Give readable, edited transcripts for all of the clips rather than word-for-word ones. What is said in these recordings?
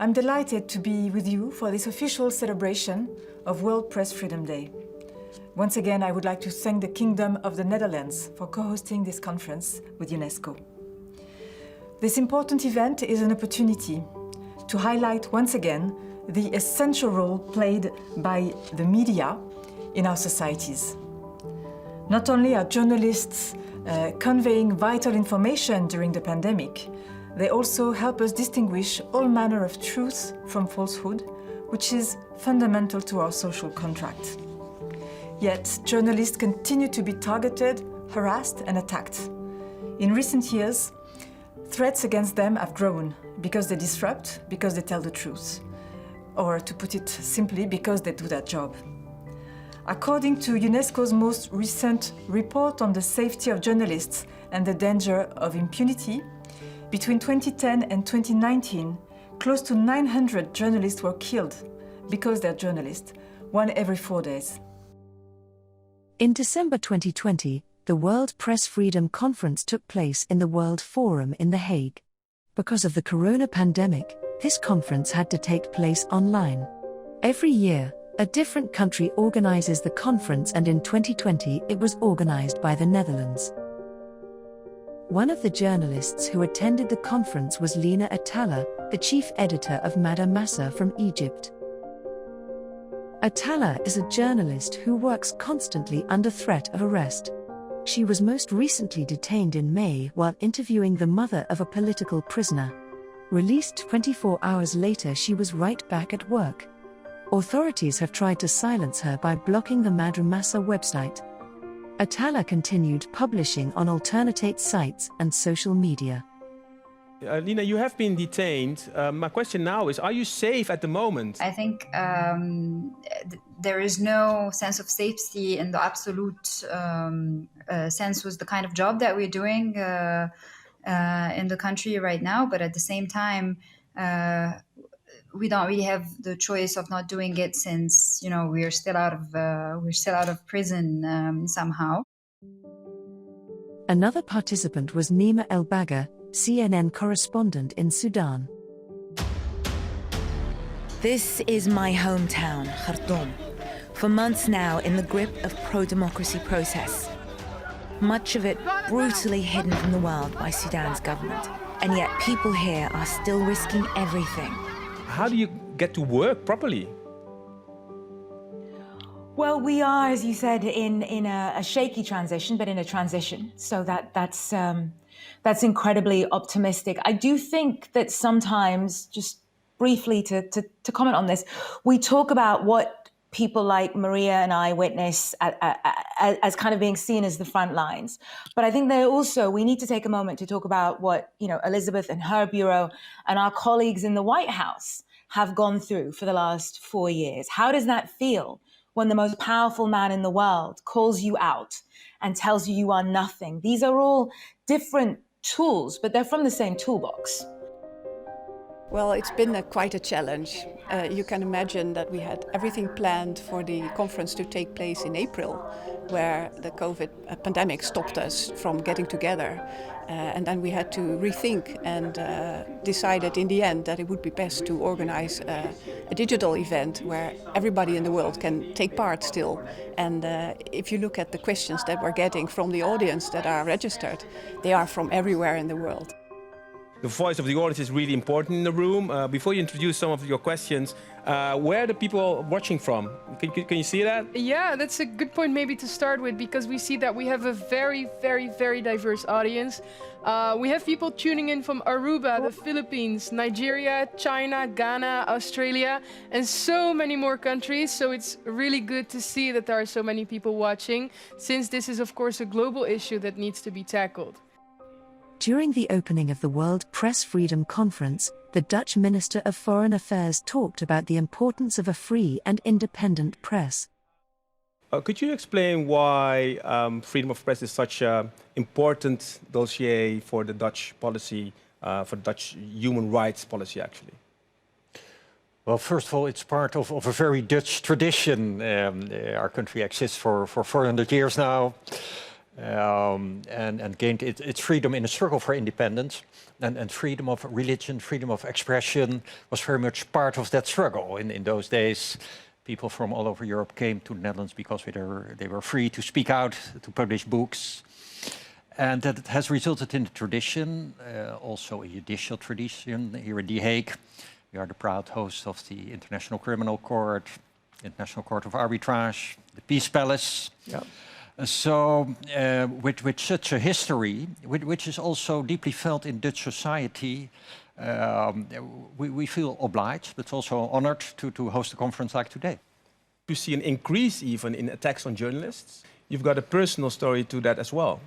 I'm delighted to be with you for this official celebration of World Press Freedom Day. Once again, I would like to thank the Kingdom of the Netherlands for co-hosting this conference with UNESCO. This important event is an opportunity to highlight once again the essential role played by the media in our societies. Not only are journalists conveying vital information during the pandemic, they also help us distinguish all manner of truth from falsehood, which is fundamental to our social contract. Yet, journalists continue to be targeted, harassed, and attacked. In recent years, threats against them have grown because they disrupt, because they tell the truth, or to put it simply, because they do their job. According to UNESCO's most recent report on the safety of journalists and the danger of impunity, between 2010 and 2019, close to 900 journalists were killed because they're journalists, one every 4 days. In December 2020, the World Press Freedom Conference took place in the World Forum in The Hague. Because of the corona pandemic, this conference had to take place online. Every year, a different country organizes the conference, and in 2020 it was organized by the Netherlands. One of the journalists who attended the conference was Lina Atalla, the chief editor of Madame Massa from Egypt. Atalla is a journalist who works constantly under threat of arrest. She was most recently detained in May while interviewing the mother of a political prisoner. Released 24 hours later, she was right back at work. Authorities have tried to silence her by blocking the Madame Massa website. Atalla continued publishing on alternate sites and social media. Lina, you have been detained. My question now is, are you safe at the moment? I think there is no sense of safety in the absolute sense with the kind of job that we're doing in the country right now. But at the same time, we don't really have the choice of not doing it, since we're still out of prison somehow. Another participant was Nima El Bagha, CNN correspondent in Sudan. This is my hometown, Khartoum, for months now in the grip of pro-democracy protests. Much of it brutally hidden from the world by Sudan's government, and yet people here are still risking everything. How do you get to work properly? Well, we are, as you said, in a shaky transition, but in a transition. So that's incredibly optimistic. I do think that sometimes, just briefly to comment on this, we talk about what people like Maria and I witness as kind of being seen as the front lines. But I think we need to take a moment to talk about what Elizabeth and her bureau and our colleagues in the White House have gone through for the last 4 years. How does that feel when the most powerful man in the world calls you out and tells you you are nothing? These are all different tools, but they're from the same toolbox. Well, it's been quite a challenge. You can imagine that we had everything planned for the conference to take place in April, where the COVID pandemic stopped us from getting together. And then we had to rethink and decided in the end that it would be best to organize a digital event where everybody in the world can take part still. And if you look at the questions that we're getting from the audience that are registered, they are from everywhere in the world. The voice of the audience is really important in the room. Before you introduce some of your questions, where are the people watching from? Can you see that? Yeah, that's a good point maybe to start with, because we see that we have a very, very, very diverse audience. We have people tuning in from Aruba, the Philippines, Nigeria, China, Ghana, Australia, and so many more countries. So it's really good to see that there are so many people watching, since this is, of course, a global issue that needs to be tackled. During the opening of the World Press Freedom Conference, the Dutch Minister of Foreign Affairs talked about the importance of a free and independent press. Could you explain why freedom of press is such an important dossier for the Dutch policy, for the Dutch human rights policy, actually? Well, first of all, it's part of a very Dutch tradition. Our country exists for 400 years now. and gained its freedom in a struggle for independence. And freedom of religion, freedom of expression was very much part of that struggle. In those days, people from all over Europe came to the Netherlands because they were free to speak out, to publish books. And that has resulted in a tradition, also a judicial tradition here in The Hague. We are the proud host of the International Criminal Court, International Court of Arbitrage, the Peace Palace. Yeah. So with such a history, which is also deeply felt in Dutch society, we feel obliged, but also honored to host a conference like today. You see an increase even in attacks on journalists. You've got a personal story to that as well.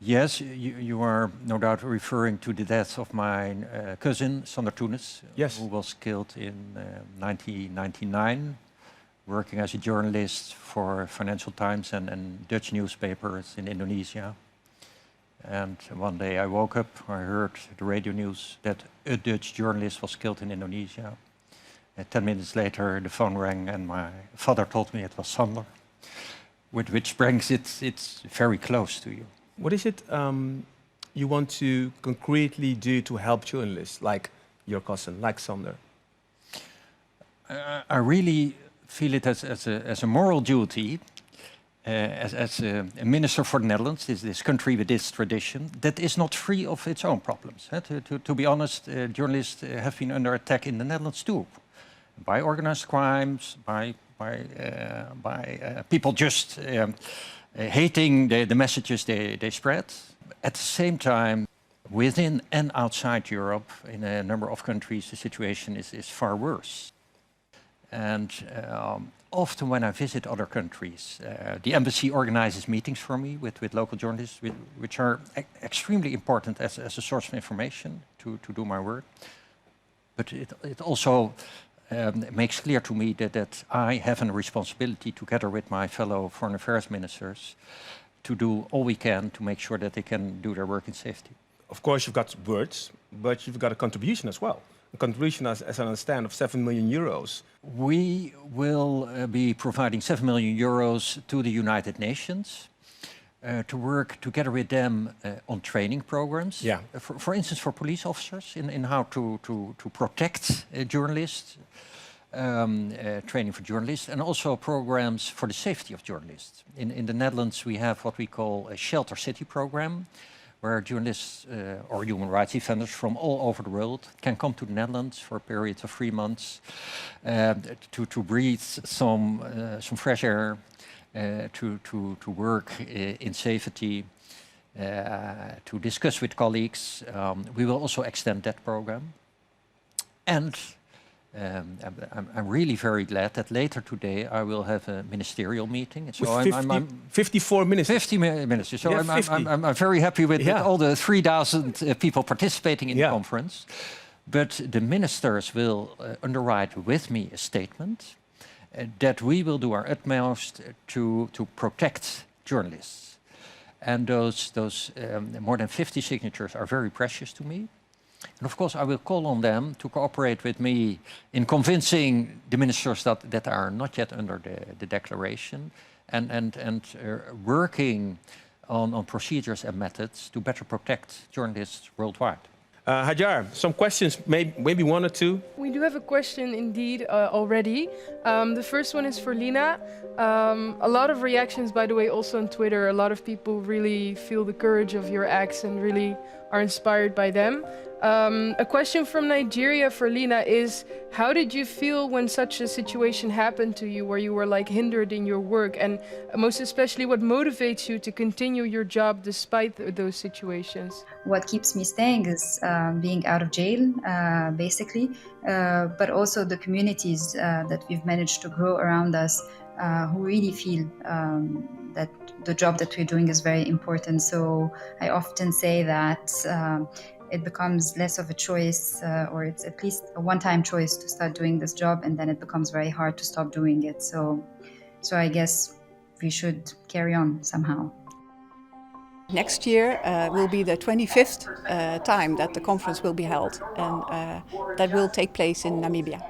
Yes, you are no doubt referring to the death of my cousin, Sander Tounes, yes, who was killed in 1999, working as a journalist for Financial Times and Dutch newspapers in Indonesia. And one day I woke up, I heard the radio news that a Dutch journalist was killed in Indonesia. 10 minutes later, the phone rang and my father told me it was Sander, which brings it's very close to you. What is it you want to concretely do to help journalists like your cousin, like Sander? I really feel it as a moral duty, as a minister for the Netherlands, this country with this tradition, that is not free of its own problems. To be honest, journalists have been under attack in the Netherlands too, by organized crimes, by people just hating the messages they spread. At the same time, within and outside Europe, in a number of countries, the situation is far worse. And often when I visit other countries, the embassy organizes meetings for me with local journalists, which are extremely important as a source of information to do my work. But it also makes clear to me that I have a responsibility, together with my fellow foreign affairs ministers, to do all we can to make sure that they can do their work in safety. Of course, you've got words, but you've got a contribution as well. A contribution, as I understand, of 7 million euros. We will be providing 7 million euros to the United Nations to work together with them on training programs. Yeah. For instance, for police officers in how to protect journalists, training for journalists, and also programs for the safety of journalists. In the Netherlands, we have what we call a Shelter City program, where journalists or human rights defenders from all over the world can come to the Netherlands for a period of 3 months to breathe some fresh air, to work in safety, to discuss with colleagues. We will also extend that program. And I'm really very glad that later today I will have a ministerial meeting. So I'm 54 ministers. 50 ministers. So yeah, I'm very happy with all the 3,000 people participating in the conference. But the ministers will underwrite with me a statement that we will do our utmost to protect journalists. And those more than 50 signatures are very precious to me. And of course, I will call on them to cooperate with me in convincing the ministers that are not yet under the declaration and working on procedures and methods to better protect journalists worldwide. Hajar, some questions, maybe one or two? We do have a question indeed already. The first one is for Lina. A lot of reactions, by the way, also on Twitter. A lot of people really feel the courage of your acts and really are inspired by them. A question from Nigeria for Lina is, how did you feel when such a situation happened to you, where you were like hindered in your work? And most especially, what motivates you to continue your job despite those situations? What keeps me staying is being out of jail, basically, but also the communities that we've managed to grow around us, who really feel that the job that we're doing is very important. So I often say that it becomes less of a choice, or it's at least a one-time choice to start doing this job, and then it becomes very hard to stop doing it. So I guess we should carry on somehow. Next year will be the 25th time that the conference will be held, and that will take place in Namibia.